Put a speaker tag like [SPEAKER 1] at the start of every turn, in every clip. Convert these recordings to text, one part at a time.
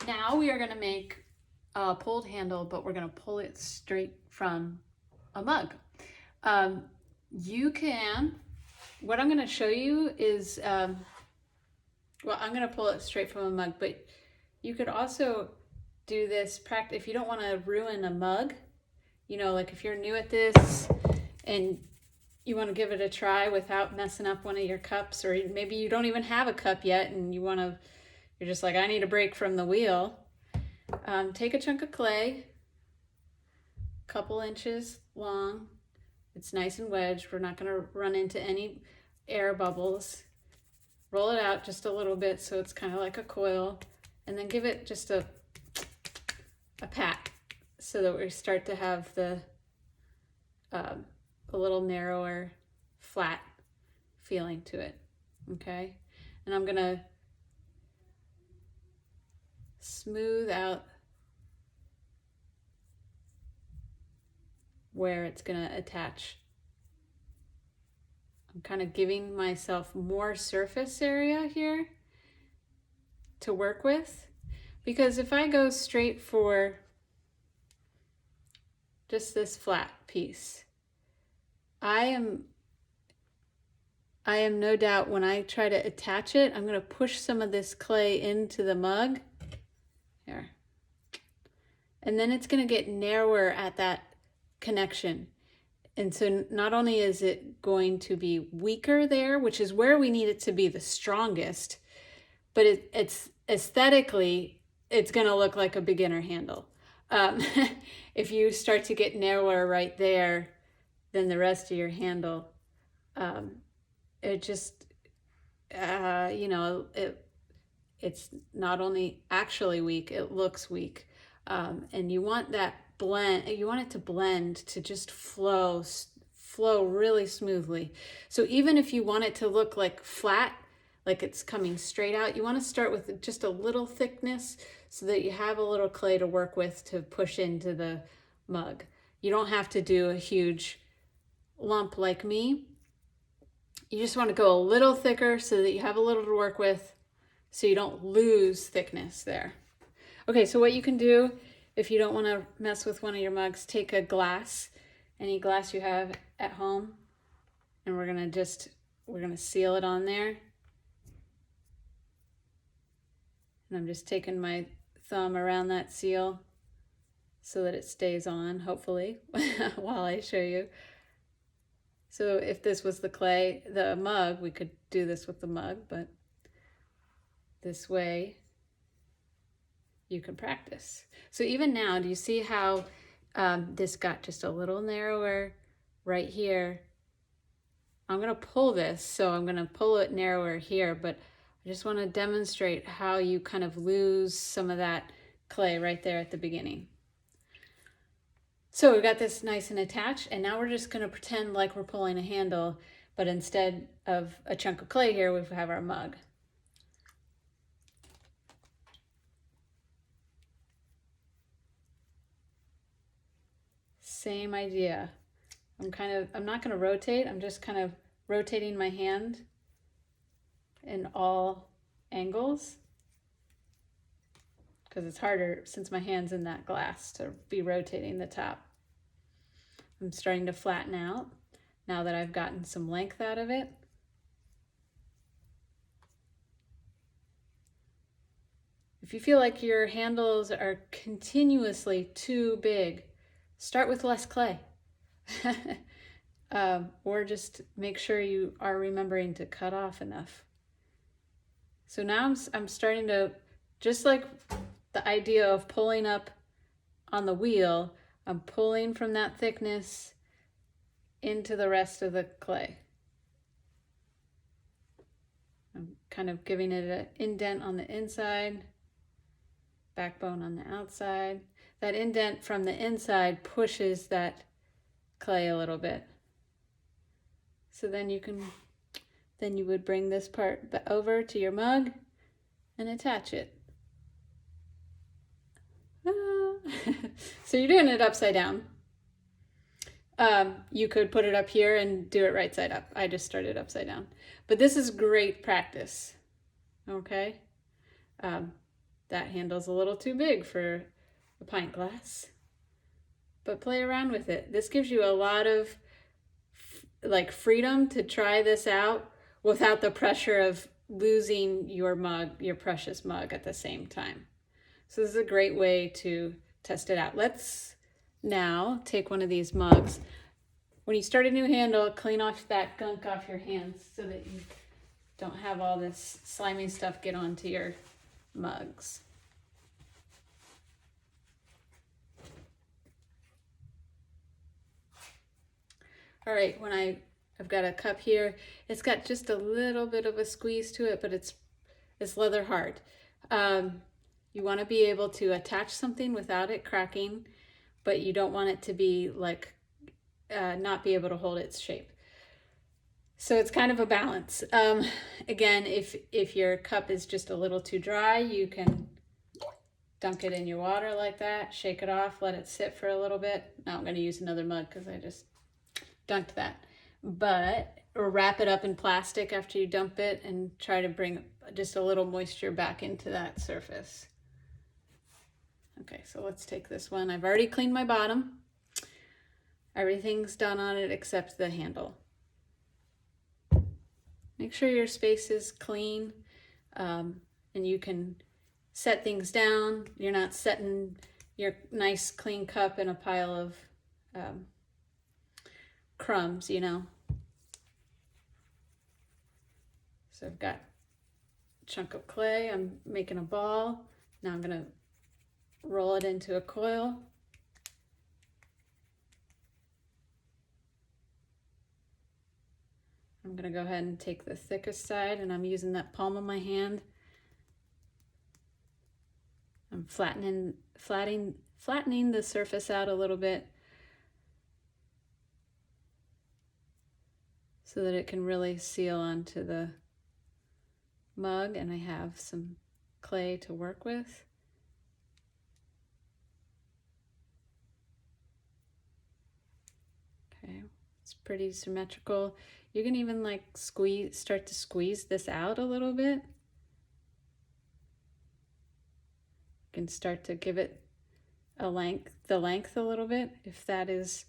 [SPEAKER 1] Now we are going to make a pulled handle, but we're going to pull it straight from a mug. You can, what I'm going to show you is, well, I'm going to pull it straight from a mug, but you could also do this practice if you don't want to ruin a mug. You know, like if you're new at this and you want to give it a try without messing up one of your cups, or maybe you don't even have a cup yet and you're just like, I need a break from the wheel. Take a chunk of clay, a couple inches long. It's nice and wedged. We're not going to run into any air bubbles. Roll it out just a little bit so it's kind of like a coil, and then give it just a pat so that we start to have the a little narrower, flat feeling to it. Okay, and I'm gonna smooth out where it's gonna attach. I'm kind of giving myself more surface area here to work with, because if I go straight for just this flat piece, I am no doubt when I try to attach it, I'm going to push some of this clay into the mug here, and then it's going to get narrower at that connection. And so not only is it going to be weaker there, which is where we need it to be the strongest, but it's aesthetically, it's going to look like a beginner handle. If you start to get narrower right there than the rest of your handle, it just, you know, it's not only actually weak, it looks weak. And you want that blend, you want it to blend to just flow really smoothly. So even if you want it to look like flat, like it's coming straight out, you want to start with just a little thickness so that you have a little clay to work with to push into the mug. You don't have to do a huge lump like me. You just want to go a little thicker so that you have a little to work with, so you don't lose thickness there. Okay, so what you can do if you don't want to mess with one of your mugs, take a glass, any glass you have at home, and we're gonna seal it on there. And I'm just taking my thumb around that seal so that it stays on, hopefully, while I show you. So if this was the mug, we could do this with the mug, but this way you can practice. So even now, do you see how this got just a little narrower right here? I'm gonna pull this, so I'm gonna pull it narrower here, but I just wanna demonstrate how you kind of lose some of that clay right there at the beginning. So we got this nice and attached, and now we're just gonna pretend like we're pulling a handle, but instead of a chunk of clay here, we have our mug. Same idea. I'm not gonna rotate, I'm just kind of rotating my hand in all angles, because it's harder since my hand's in that glass to be rotating the top. I'm starting to flatten out now that I've gotten some length out of it. If you feel like your handles are continuously too big, start with less clay. Or just make sure you are remembering to cut off enough. So now I'm starting to, just like the idea of pulling up on the wheel, I'm pulling from that thickness into the rest of the clay. I'm kind of giving it an indent on the inside, backbone on the outside. That indent from the inside pushes that clay a little bit. So then you would bring this part over to your mug and attach it. So you're doing it upside down. You could put it up here and do it right side up. I just started upside down. But this is great practice, okay? that handle's a little too big for a pint glass. But play around with it. This gives you a lot of like freedom to try this out without the pressure of losing your mug, your precious mug at the same time. So this is a great way to test it out. Let's now take one of these mugs. When you start a new handle, clean off that gunk off your hands so that you don't have all this slimy stuff get onto your mugs. All right, when I've got a cup here, it's got just a little bit of a squeeze to it, but it's leather hard. You want to be able to attach something without it cracking, but you don't want it to be like not be able to hold its shape. So it's kind of a balance. Again, if your cup is just a little too dry, you can dunk it in your water like that, shake it off, let it sit for a little bit. Now I'm going to use another mug because I just dunked that. Or wrap it up in plastic after you dump it and try to bring just a little moisture back into that surface. Okay, so let's take this one. I've already cleaned my bottom. Everything's done on it except the handle. Make sure your space is clean, and you can set things down. You're not setting your nice clean cup in a pile of crumbs, you know. So I've got a chunk of clay. I'm making a ball. Now I'm going to roll it into a coil. I'm going to go ahead and take the thickest side, and I'm using that palm of my hand. I'm flattening the surface out a little bit so that it can really seal onto the mug, and I have some clay to work with. Okay, it's pretty symmetrical. You can even like start to squeeze this out a little bit. You can start to give it the length a little bit if that is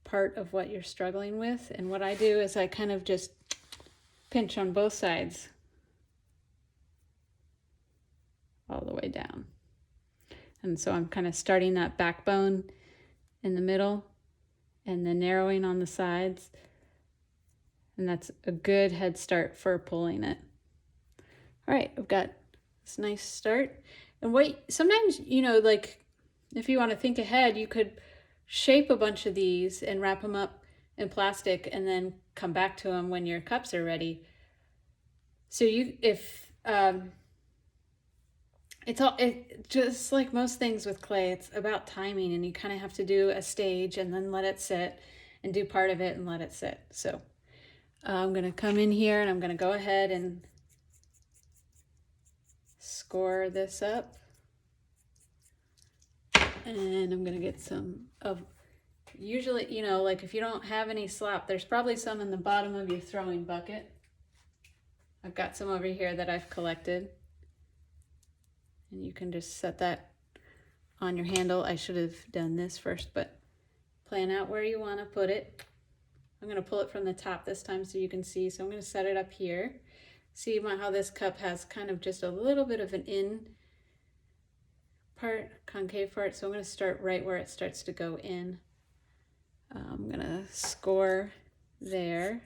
[SPEAKER 1] part of what you're struggling with. And what I do is I kind of just pinch on both sides all the way down. And so I'm kind of starting that backbone in the middle and then narrowing on the sides. And that's a good head start for pulling it. All right, I've got this nice start. And sometimes, you know, like if you want to think ahead, you could shape a bunch of these and wrap them up in plastic and then come back to them when your cups are ready. So it just like most things with clay, it's about timing, and you kind of have to do a stage and then let it sit and do part of it and let it sit. So I'm going to come in here and I'm going to go ahead and score this up. And I'm going to get some of, usually, you know, like if you don't have any slop, there's probably some in the bottom of your throwing bucket. I've got some over here that I've collected. And you can just set that on your handle. I should have done this first, but plan out where you want to put it. I'm going to pull it from the top this time so you can see. So I'm going to set it up here. See how this cup has kind of just a little bit of an in part, concave part. So I'm going to start right where it starts to go in. I'm going to score there.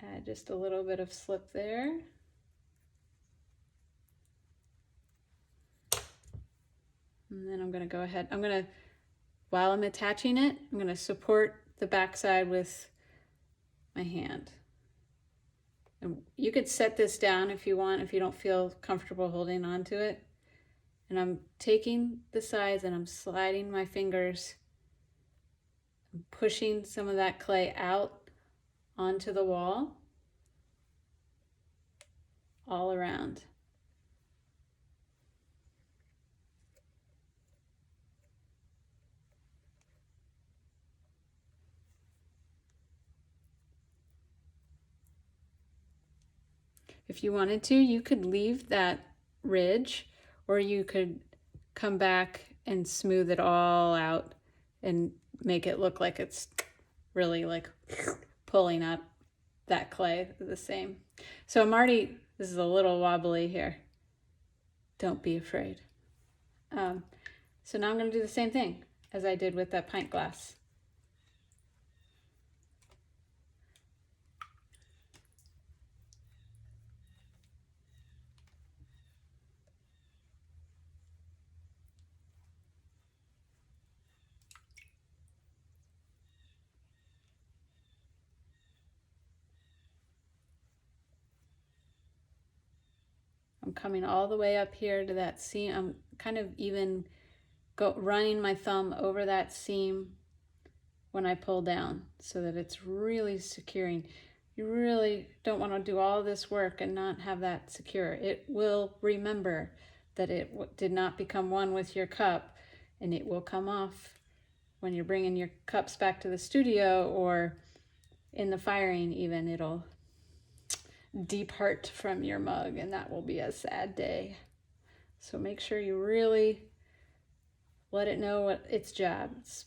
[SPEAKER 1] Add just a little bit of slip there. And then I'm going to go ahead, while I'm attaching it, I'm going to support the backside with my hand. And you could set this down if you want, if you don't feel comfortable holding on to it. And I'm taking the sides and I'm sliding my fingers, I'm pushing some of that clay out onto the wall, all around. If you wanted to, you could leave that ridge, or you could come back and smooth it all out and make it look like it's really like pulling up that clay the same. So this is a little wobbly here. Don't be afraid. So now I'm going to do the same thing as I did with that pint glass. I'm coming all the way up here to that seam. I'm kind of even running my thumb over that seam when I pull down so that it's really securing. You really don't want to do all this work and not have that secure. It will remember that it did not become one with your cup, and it will come off when you're bringing your cups back to the studio or in the firing even. It'll depart from your mug, and that will be a sad day. So make sure you really let it know what its job is.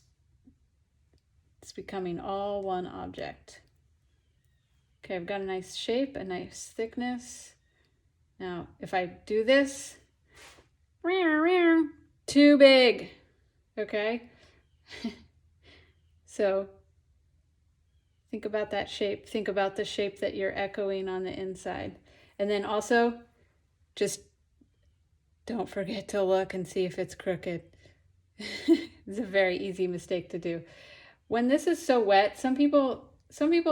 [SPEAKER 1] It's becoming all one object. Okay, I've got a nice shape, a nice thickness. Now, if I do this, too big, okay? So think about that shape. Think about the shape that you're echoing on the inside. And then also, just don't forget to look and see if it's crooked. It's a very easy mistake to do. When this is so wet, some people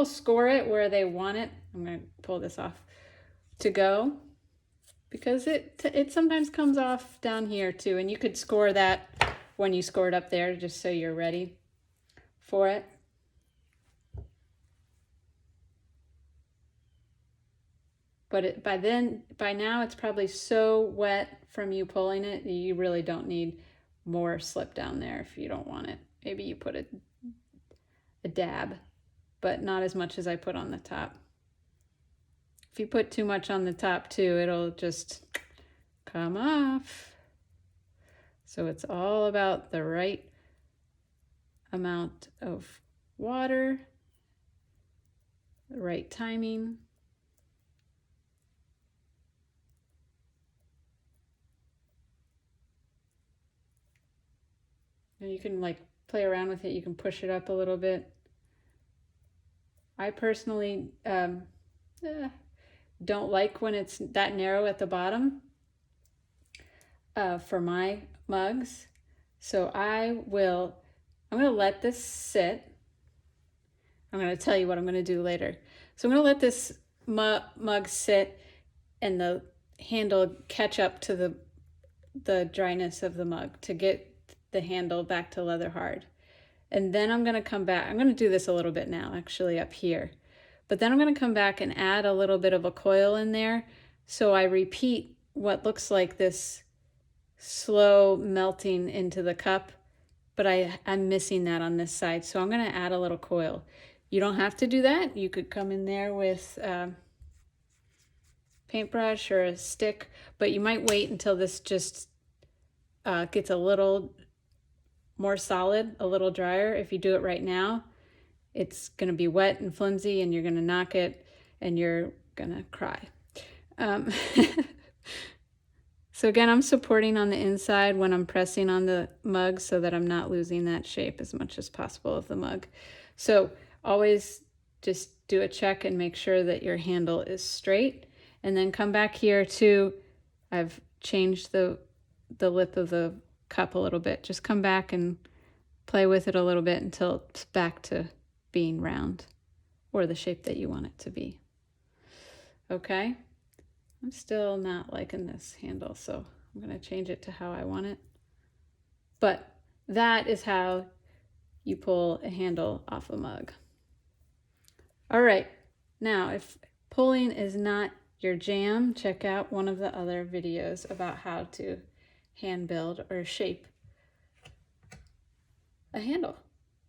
[SPEAKER 1] score it where they want it. I'm going to pull this off to go, because it sometimes comes off down here too. And you could score that when you score it up there, just so you're ready for it. But by now it's probably so wet from you pulling it, you really don't need more slip down there if you don't want it. Maybe you put a dab, but not as much as I put on the top. If you put too much on the top too, it'll just come off. So it's all about the right amount of water, the right timing. And you can like play around with it. You can push it up a little bit. I personally don't like when it's that narrow at the bottom for my mugs. So I'm going to let this sit. I'm going to tell you what I'm going to do later. So I'm going to let this mug sit and the handle catch up to the dryness of the mug to get the handle back to leather hard. And then I'm going to come back. I'm going to do this a little bit now, actually up here. But then I'm going to come back and add a little bit of a coil in there. So I repeat what looks like this slow melting into the cup, but I'm missing that on this side. So I'm going to add a little coil. You don't have to do that. You could come in there with paintbrush or a stick, but you might wait until this just gets a little more solid, a little drier. If you do it right now, it's going to be wet and flimsy and you're going to knock it and you're going to cry. So again, I'm supporting on the inside when I'm pressing on the mug so that I'm not losing that shape as much as possible of the mug. So always just do a check and make sure that your handle is straight, and then come back here too. I've changed the lip of the cup a little bit. Just come back and play with it a little bit until it's back to being round or the shape that you want it to be. Okay, I'm still not liking this handle, so I'm going to change it to how I want it. But that is how you pull a handle off a mug. All right, now if pulling is not your jam, check out one of the other videos about how to hand build or shape a handle.